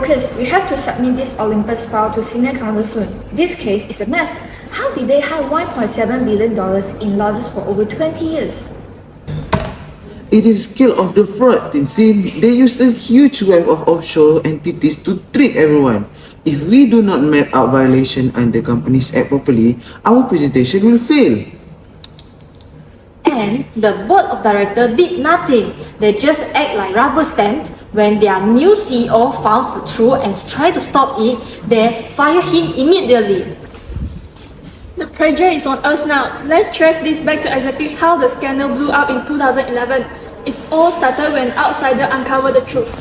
Focus, we have to submit this Olympus file to senior counsel soon. This case is a mess. How did they hide $1.7 billion in losses for over 20 years? It is scale of the fraud, Tinsin. They used a huge web of offshore entities to trick everyone. If we do not map out violation under Companies Act properly, our presentation will fail. And the board of directors did nothing. They just act like rubber stamps. When their new CEO finds the truth and tries to stop it, they fire him immediately. The pressure is on us now. Let's trace this back to exactly how the scandal blew up in 2011. It all started when an outsider uncovered the truth.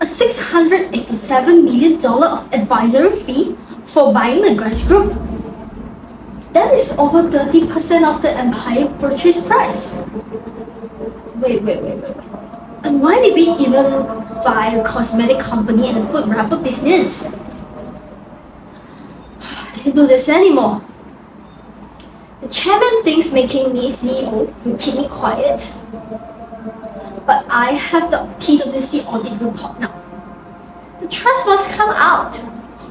A $687 million of advisory fee for buying the Grace Group. That is over 30% of the Empire purchase price. Wait. And why did we even buy a cosmetic company and a food wrapper business? I can't do this anymore. The chairman thinks making me CEO will keep me quiet. But I have the PwC audit report now. The trust must come out,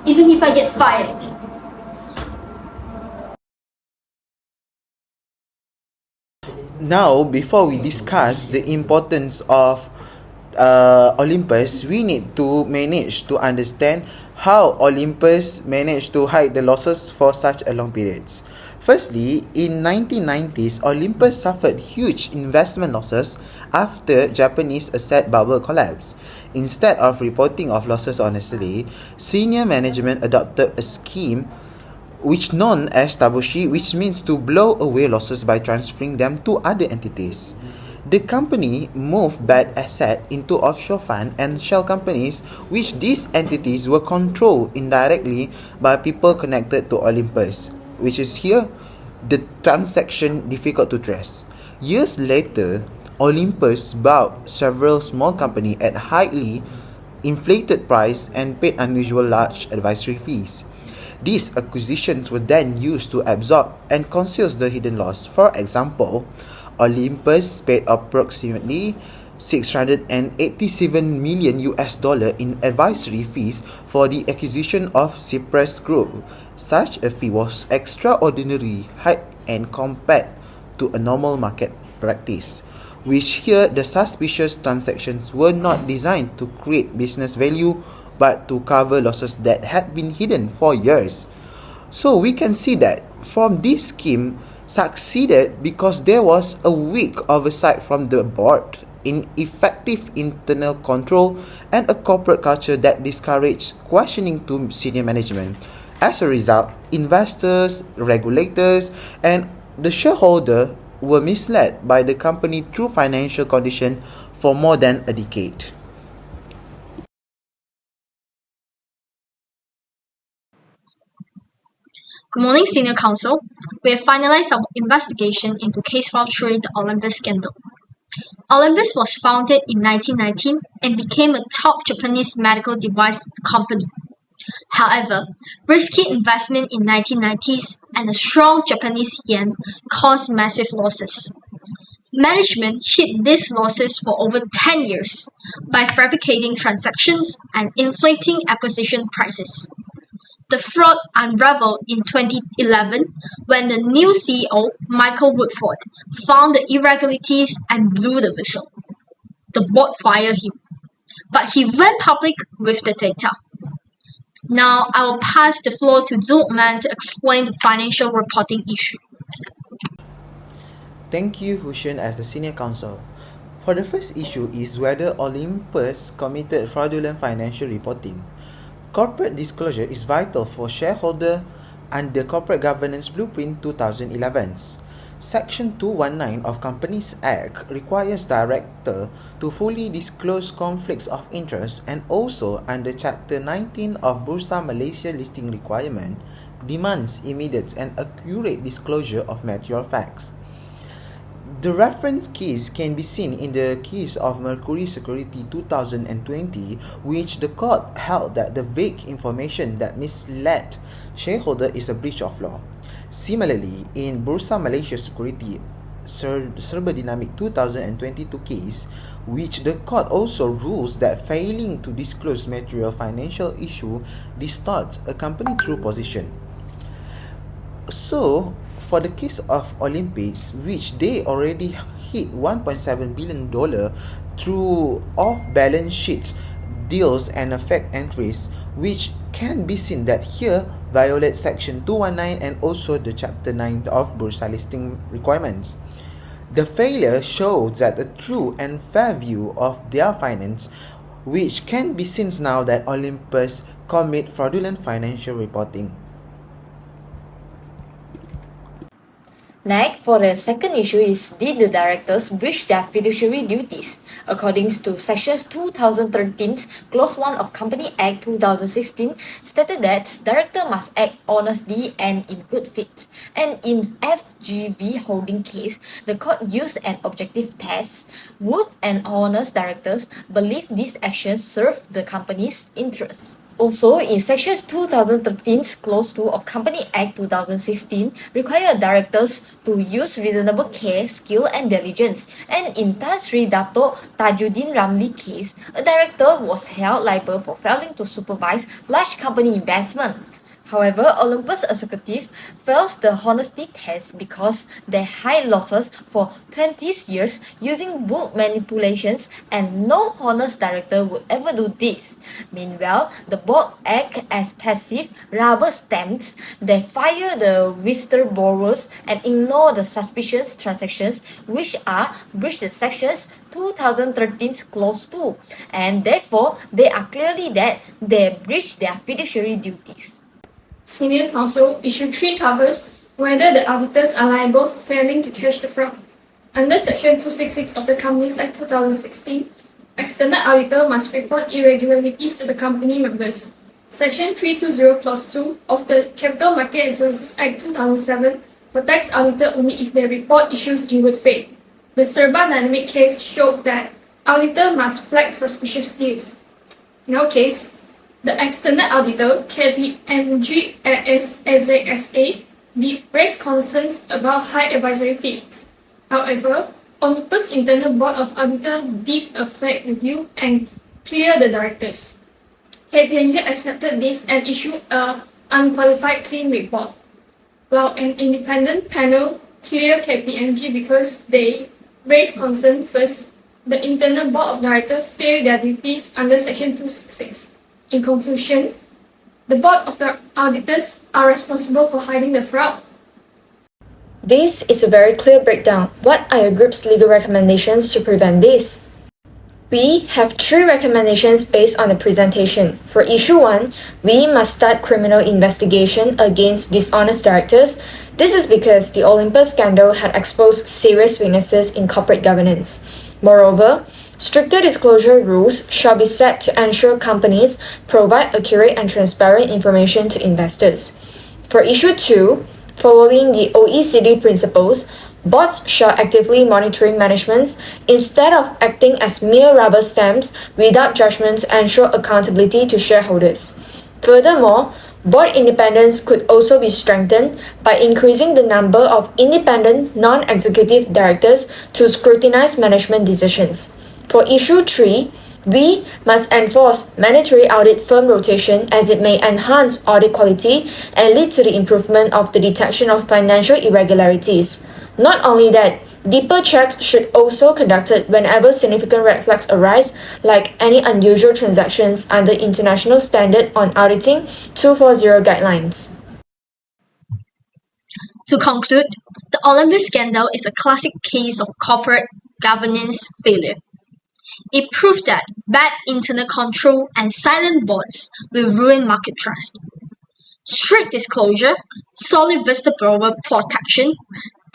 even if I get fired. Now, before we discuss the importance of Olympus, we need to manage to understand how Olympus managed to hide the losses for such a long periods. Firstly, in 1990s, Olympus suffered huge investment losses after Japanese asset bubble collapse. Instead of reporting of losses honestly, senior management adopted a scheme which known as tabushi, which means to blow away losses by transferring them to other entities. The company moved bad assets into offshore fund and shell companies, which these entities were controlled indirectly by people connected to Olympus, which is here the transaction difficult to trace. Years later, Olympus bought several small companies at highly inflated price and paid unusual large advisory fees. These acquisitions were then used to absorb and conceal the hidden loss. For example, Olympus paid approximately $687 million in advisory fees for the acquisition of Cypress Group. Such a fee was extraordinarily high and compared to a normal market practice, which here the suspicious transactions were not designed to create business value but to cover losses that had been hidden for years. So we can see that from this scheme succeeded because there was a weak oversight from the board, ineffective internal control, and a corporate culture that discouraged questioning to senior management. As a result, investors, regulators, and the shareholder were misled by the company true financial condition for more than a decade. Good morning, Senior Counsel. We have finalized our investigation into Case File 3, the Olympus scandal. Olympus was founded in 1919 and became a top Japanese medical device company. However, risky investment in 1990s and a strong Japanese yen caused massive losses. Management hid these losses for over 10 years by fabricating transactions and inflating acquisition prices. The fraud unraveled in 2011 when the new CEO, Michael Woodford, found the irregularities and blew the whistle. The board fired him, but he went public with the data. Now I will pass the floor to Zulman to explain the financial reporting issue. Thank you, Hushen, as the senior counsel. For the first issue is whether Olympus committed fraudulent financial reporting. Corporate disclosure is vital for shareholder under Corporate Governance Blueprint 2011. Section 219 of Companies Act requires director to fully disclose conflicts of interest, and also under Chapter 19 of Bursa Malaysia listing requirement demands immediate and accurate disclosure of material facts. The reference case can be seen in the case of Mercury Security 2020, which the court held that the vague information that misled shareholder is a breach of law. Similarly, in Bursa Malaysia Security Serba Dynamic 2022 case, which the court also rules that failing to disclose material financial issue distorts a company true position. So, for the case of Olympics, which they already hit $1.7 billion through off-balance sheets deals and effect entries, which can be seen that here violates Section 219 and also the Chapter 9 of Bursa listing requirements. The failure shows that a true and fair view of their finance, which can be seen now that Olympus commit fraudulent financial reporting. Next, for the second issue is, did the directors breach their fiduciary duties? According to Section 2013, Clause 1 of Company Act 2016, stated that director must act honestly and in good faith. And in FGV Holding case, the court used an objective test. Would an honest director believe these actions serve the company's interests? Also, in Section 2013, Clause 2 of Company Act 2016, require directors to use reasonable care, skill, and diligence. And in Tan Sri Dato Tajuddin Ramli case, a director was held liable for failing to supervise large company investment. However, Olympus Executive fails the honesty test because they hide losses for 20 years using book manipulations, and no honest director would ever do this. Meanwhile, the board act as passive rubber stamps. They fire the whistleblowers and ignore the suspicious transactions, which are breach the sections 2013 Clause 2, and therefore they are clearly that they breach their fiduciary duties. Senior Counsel Issue 3 covers whether the auditors are liable for failing to catch the fraud. Under Section 266 of the Companies Act 2016, external auditor must report irregularities to the company members. Section 320 Clause 2 of the Capital Market and Services Act 2007 protects auditor only if they report issues in good faith. The Serba Dynamic case showed that auditor must flag suspicious deals. In our case, the external auditor, KPMG SA, raised concerns about high advisory fees. However, Olympus' internal board of auditors did a fact review and cleared the directors. KPMG accepted this and issued an unqualified clean report, while an independent panel cleared KPMG because they raised concern. First, the internal board of directors failed their duties under Section 266. In conclusion, the board of the auditors are responsible for hiding the fraud. This is a very clear breakdown. What are your group's legal recommendations to prevent this? We have 3 recommendations based on the presentation. For issue 1, we must start criminal investigation against dishonest directors. This is because the Olympus scandal had exposed serious weaknesses in corporate governance. Moreover, stricter disclosure rules shall be set to ensure companies provide accurate and transparent information to investors. For issue 2, following the OECD principles, boards shall actively monitoring managements instead of acting as mere rubber stamps without judgment to ensure accountability to shareholders. Furthermore, board independence could also be strengthened by increasing the number of independent non-executive directors to scrutinize management decisions. For issue 3, we must enforce mandatory audit firm rotation as it may enhance audit quality and lead to the improvement of the detection of financial irregularities. Not only that, deeper checks should also be conducted whenever significant red flags arise, like any unusual transactions under International Standard on Auditing 240 guidelines. To conclude, the Olympus scandal is a classic case of corporate governance failure. It proved that bad internal control and silent boards will ruin market trust. Strict disclosure, solid whistleblower protection,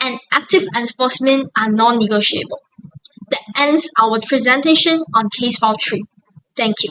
and active enforcement are non-negotiable. That ends our presentation on Case File 3. Thank you.